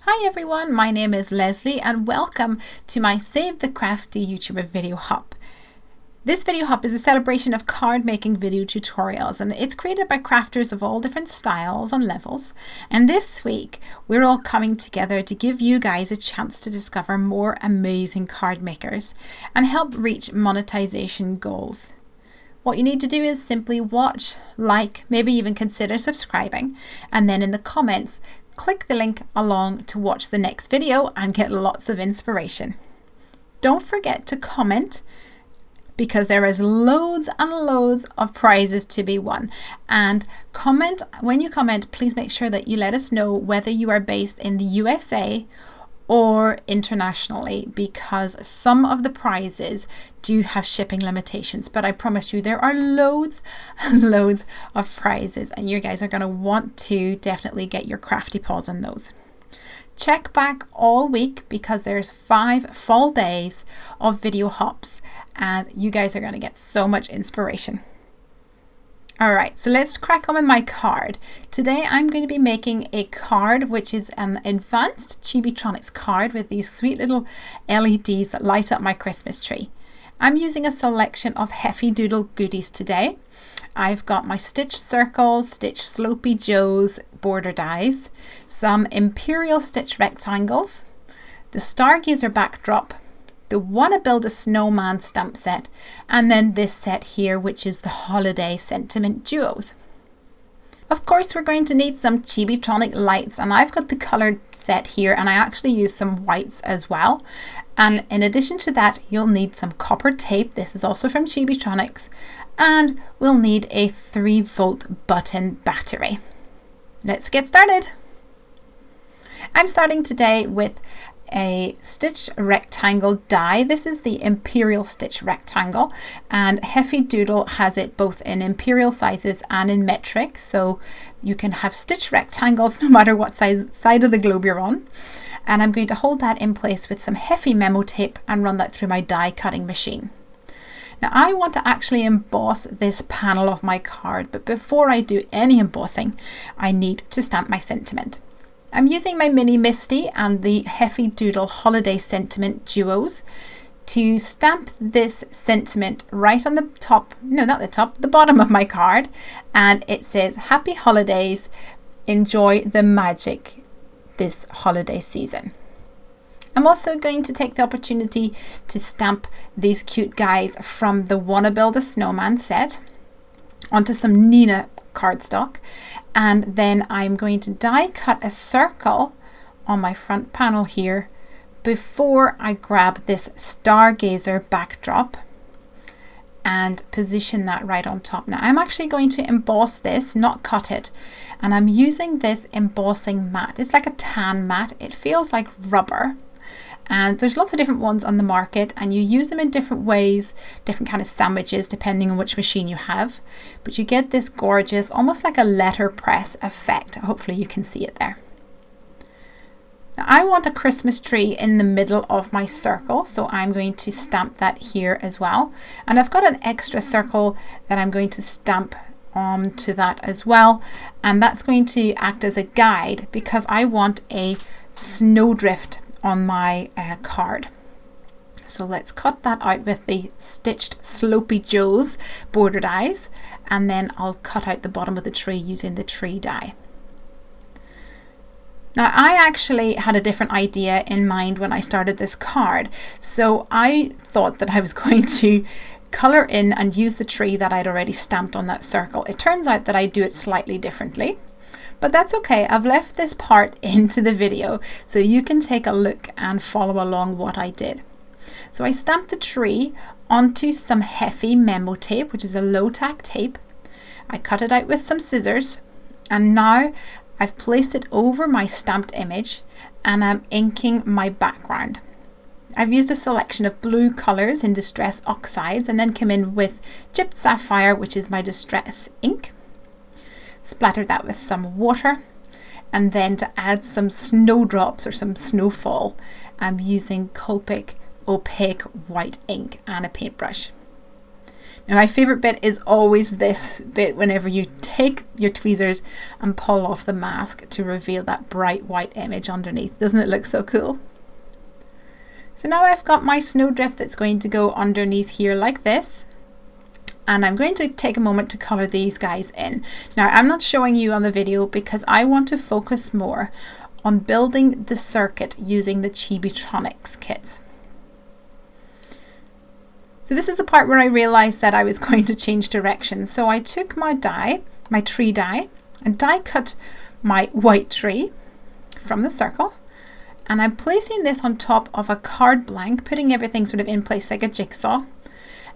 Hi everyone, my name is Lesley and welcome to my Save the Crafty YouTuber video hub. This video hub is a celebration of card making video tutorials and it's created by crafters of all different styles and levels. And this week we're all coming together to give you guys a chance to discover more amazing card makers and help reach monetization goals. What you need to do is simply watch, like, maybe even consider subscribing, and then in the comments click the link along to watch the next video and get lots of inspiration. Don't forget to comment because there is loads and loads of prizes to be won. And when you comment, please make sure that you let us know whether you are based in the USA or internationally, because some of the prizes do have shipping limitations, but I promise you there are loads and loads of prizes and you guys are going to want to definitely get your crafty paws on those. Check back all week because there's 5 full days of video hops and you guys are going to get so much inspiration. Alright, so let's crack on with my card. Today I'm going to be making a card which is an advanced Chibitronics card with these sweet little LEDs that light up my Christmas tree. I'm using a selection of Heffy Doodle goodies today. I've got my stitch circles, stitch slopey joes, border dies, some imperial stitch rectangles, the stargazer backdrop, the Wanna Build a Snowman stamp set, and then this set here which is the Holiday Sentiment Duos. Of course we're going to need some Chibitronic lights and I've got the colored set here and I actually use some whites as well. And in addition to that you'll need some copper tape, this is also from Chibitronics, and we'll need a 3-volt button battery. Let's get started. I'm starting today with a stitch rectangle die. This is the imperial stitch rectangle and Heffy Doodle has it both in imperial sizes and in metric, so you can have stitch rectangles no matter what side of the globe you're on. And I'm going to hold that in place with some Heffy memo tape and run that through my die cutting machine. Now I want to actually emboss this panel of my card, but before I do any embossing I need to stamp my sentiment. I'm using my mini Misty and the Heffy Doodle Holiday Sentiment Duos to stamp this sentiment right on the top, no not the top, the bottom of my card, and it says Happy Holidays, enjoy the magic this holiday season. I'm also going to take the opportunity to stamp these cute guys from the Wanna Build a Snowman set onto some Nina cardstock, and then I'm going to die cut a circle on my front panel here before I grab this stargazer backdrop and position that right on top. Now I'm actually going to emboss this, not cut it, and I'm using this embossing mat. It's like a tan mat, it feels like rubber. And there's lots of different ones on the market and you use them in different ways, different kind of sandwiches depending on which machine you have. But you get this gorgeous, almost like a letterpress effect. Hopefully you can see it there. Now I want a Christmas tree in the middle of my circle, so I'm going to stamp that here as well. And I've got an extra circle that I'm going to stamp onto that as well. And that's going to act as a guide because I want a snowdrift on my card. So let's cut that out with the stitched slopey joes border dies, and then I'll cut out the bottom of the tree using the tree die. Now I actually had a different idea in mind when I started this card, so I thought that I was going to color in and use the tree that I'd already stamped on that circle. It turns out that I do it slightly differently. But that's okay, I've left this part into the video so you can take a look and follow along what I did. So I stamped the tree onto some Heffy memo tape, which is a low tack tape. I cut it out with some scissors and now I've placed it over my stamped image and I'm inking my background. I've used a selection of blue colours in Distress Oxides and then come in with Chipped Sapphire, which is my Distress ink. Splatter that with some water, and then to add some snowdrops or some snowfall I'm using Copic opaque white ink and a paintbrush. And my favorite bit is always this bit whenever you take your tweezers and pull off the mask to reveal that bright white image underneath. Doesn't it look so cool? So now I've got my snowdrift that's going to go underneath here like this. And I'm going to take a moment to colour these guys in. Now I'm not showing you on the video because I want to focus more on building the circuit using the Chibitronics kits. So this is the part where I realized that I was going to change direction. So I took my die, my tree die, and die cut my white tree from the circle. And I'm placing this on top of a card blank, putting everything sort of in place like a jigsaw,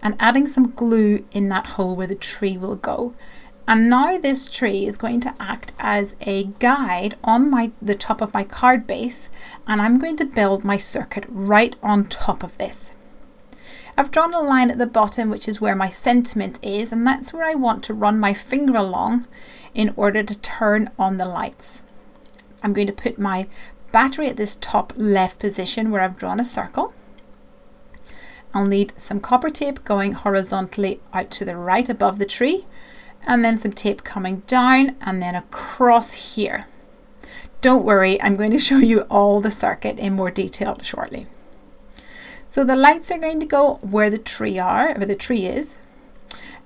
and adding some glue in that hole where the tree will go. And now this tree is going to act as a guide on the top of my card base, and I'm going to build my circuit right on top of this. I've drawn a line at the bottom, which is where my sentiment is, and that's where I want to run my finger along in order to turn on the lights. I'm going to put my battery at this top left position where I've drawn a circle. I'll need some copper tape going horizontally out to the right above the tree, and then some tape coming down and then across here. Don't worry, I'm going to show you all the circuit in more detail shortly. So the lights are going to go where the tree is,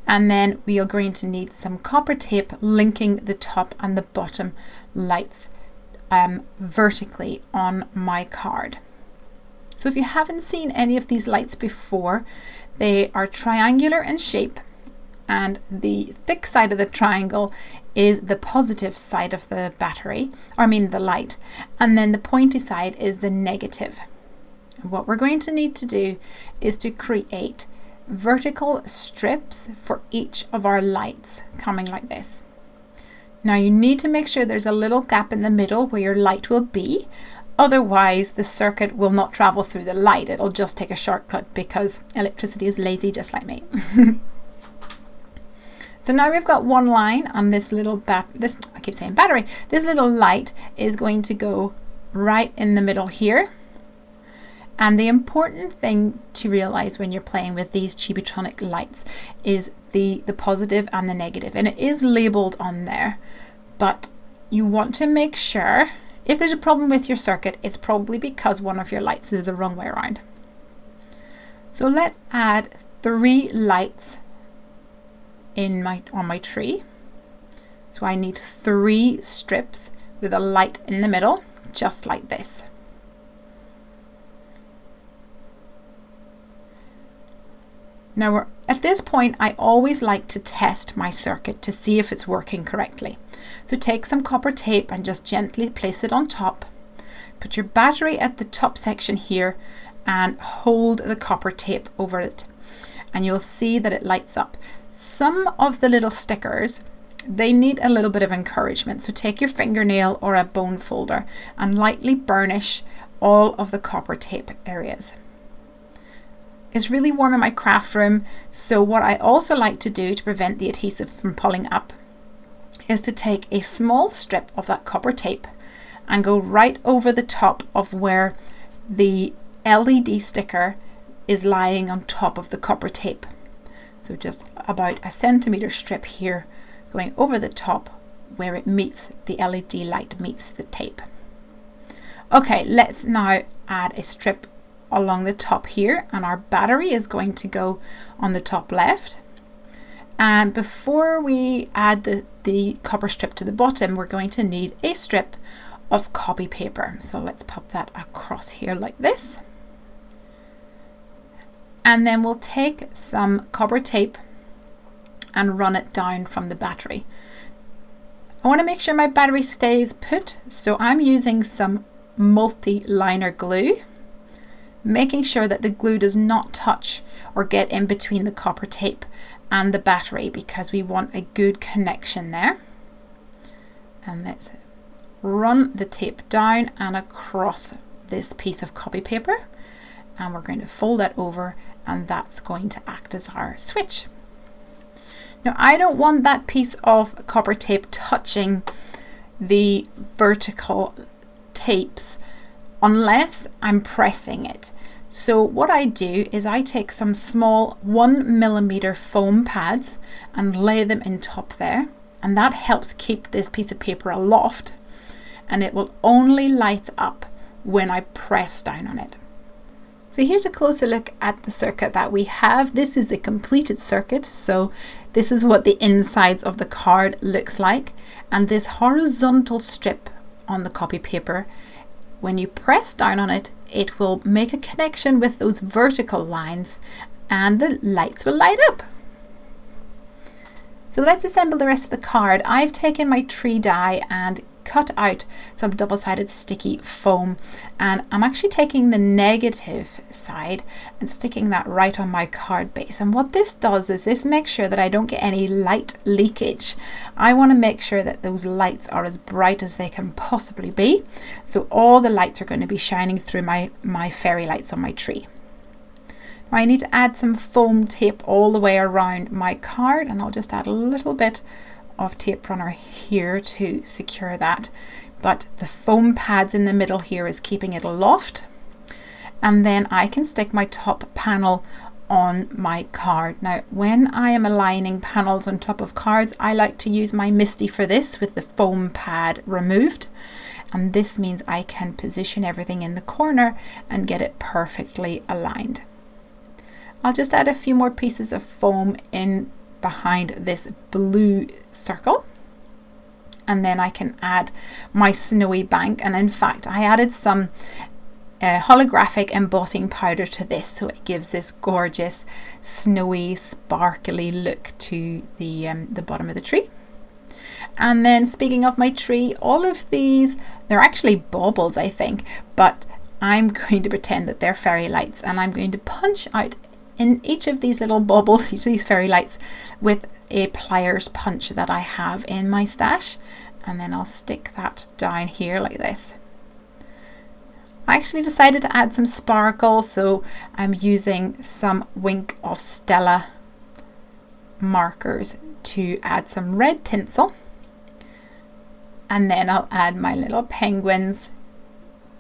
and then we are going to need some copper tape linking the top and the bottom lights vertically on my card. So if you haven't seen any of these lights before, they are triangular in shape, and the thick side of the triangle is the positive side of the battery, or I mean the light, and then the pointy side is the negative. What we're going to need to do is to create vertical strips for each of our lights coming like this. Now you need to make sure there's a little gap in the middle where your light will be, otherwise the circuit will not travel through the light. It'll just take a shortcut because electricity is lazy just like me. So now we've got one line on this little battery. This little light is going to go right in the middle here. And the important thing to realize when you're playing with these Chibitronic lights is the positive and the negative. And it is labeled on there, but you want to make sure if there's a problem with your circuit, it's probably because one of your lights is the wrong way around. So let's add 3 lights on my tree. So I need 3 strips with a light in the middle, just like this. Now at this point, I always like to test my circuit to see if it's working correctly. So take some copper tape and just gently place it on top. Put your battery at the top section here and hold the copper tape over it. And you'll see that it lights up. Some of the little stickers, they need a little bit of encouragement. So take your fingernail or a bone folder and lightly burnish all of the copper tape areas. It's really warm in my craft room, so what I also like to do to prevent the adhesive from pulling up is to take a small strip of that copper tape and go right over the top of where the LED sticker is lying on top of the copper tape. So just about a centimeter strip here going over the top where it meets the LED light meets the tape. Okay, let's now add a strip along the top here, and our battery is going to go on the top left. And before we add the copper strip to the bottom, we're going to need a strip of copy paper. So let's pop that across here like this. And then we'll take some copper tape and run it down from the battery. I want to make sure my battery stays put, so I'm using some multi-liner glue, making sure that the glue does not touch or get in between the copper tape and the battery, because we want a good connection there. And let's run the tape down and across this piece of copy paper, and we're going to fold that over, and that's going to act as our switch. Now I don't want that piece of copper tape touching the vertical tapes unless I'm pressing it. So what I do is I take some small 1mm foam pads and lay them in top there, and that helps keep this piece of paper aloft, and it will only light up when I press down on it. So here's a closer look at the circuit that we have. This is the completed circuit, so this is what the insides of the card looks like, and this horizontal strip on the copy paper, when you press down on it, it will make a connection with those vertical lines and the lights will light up. So let's assemble the rest of the card. I've taken my tree die and cut out some double-sided sticky foam, and I'm actually taking the negative side and sticking that right on my card base. And what this does is this makes sure that I don't get any light leakage. I want to make sure that those lights are as bright as they can possibly be, so all the lights are going to be shining through my fairy lights on my tree. Now I need to add some foam tape all the way around my card, and I'll just add a little bit of tape runner here to secure that, but the foam pads in the middle here is keeping it aloft, and then I can stick my top panel on my card. Now when I am aligning panels on top of cards, I like to use my MISTI for this with the foam pad removed, and this means I can position everything in the corner and get it perfectly aligned. I'll just add a few more pieces of foam in behind this blue circle, and then I can add my snowy bank, and in fact I added some holographic embossing powder to this, so it gives this gorgeous snowy sparkly look to the bottom of the tree. And then speaking of my tree, all of these, they're actually baubles I think, but I'm going to pretend that they're fairy lights, and I'm going to punch out in each of these little baubles, these fairy lights, with a pliers punch that I have in my stash, and then I'll stick that down here like this. I actually decided to add some sparkle, so I'm using some Wink of Stella markers to add some red tinsel, and then I'll add my little penguins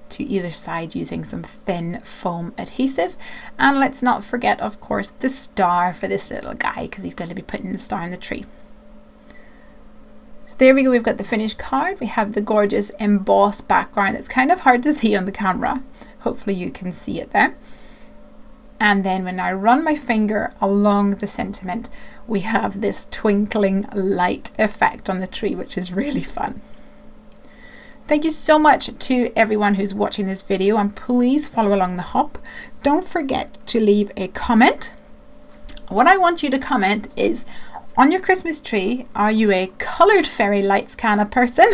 to either side using some thin foam adhesive. And let's not forget, of course, the star for this little guy, because he's going to be putting the star in the tree. So there we go, we've got the finished card. We have the gorgeous embossed background. It's kind of hard to see on the camera. Hopefully you can see it there. And then when I run my finger along the sentiment, we have this twinkling light effect on the tree, which is really fun. Thank you so much to everyone who's watching this video, and please follow along the hop. Don't forget to leave a comment. What I want you to comment is, on your Christmas tree, are you a coloured fairy lights kind of person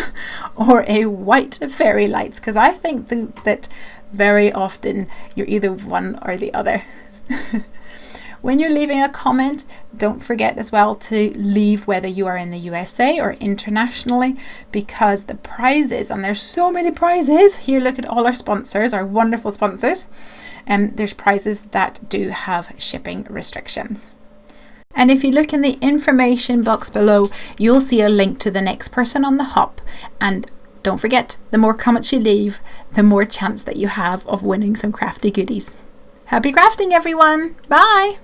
or a white fairy lights? Because I think that very often you're either one or the other. When you're leaving a comment, don't forget as well to leave whether you are in the USA or internationally, because the prizes, and there's so many prizes here, look at all our sponsors, our wonderful sponsors, and there's prizes that do have shipping restrictions. And if you look in the information box below, you'll see a link to the next person on the hop, and don't forget, the more comments you leave, the more chance that you have of winning some crafty goodies. Happy crafting everyone! Bye!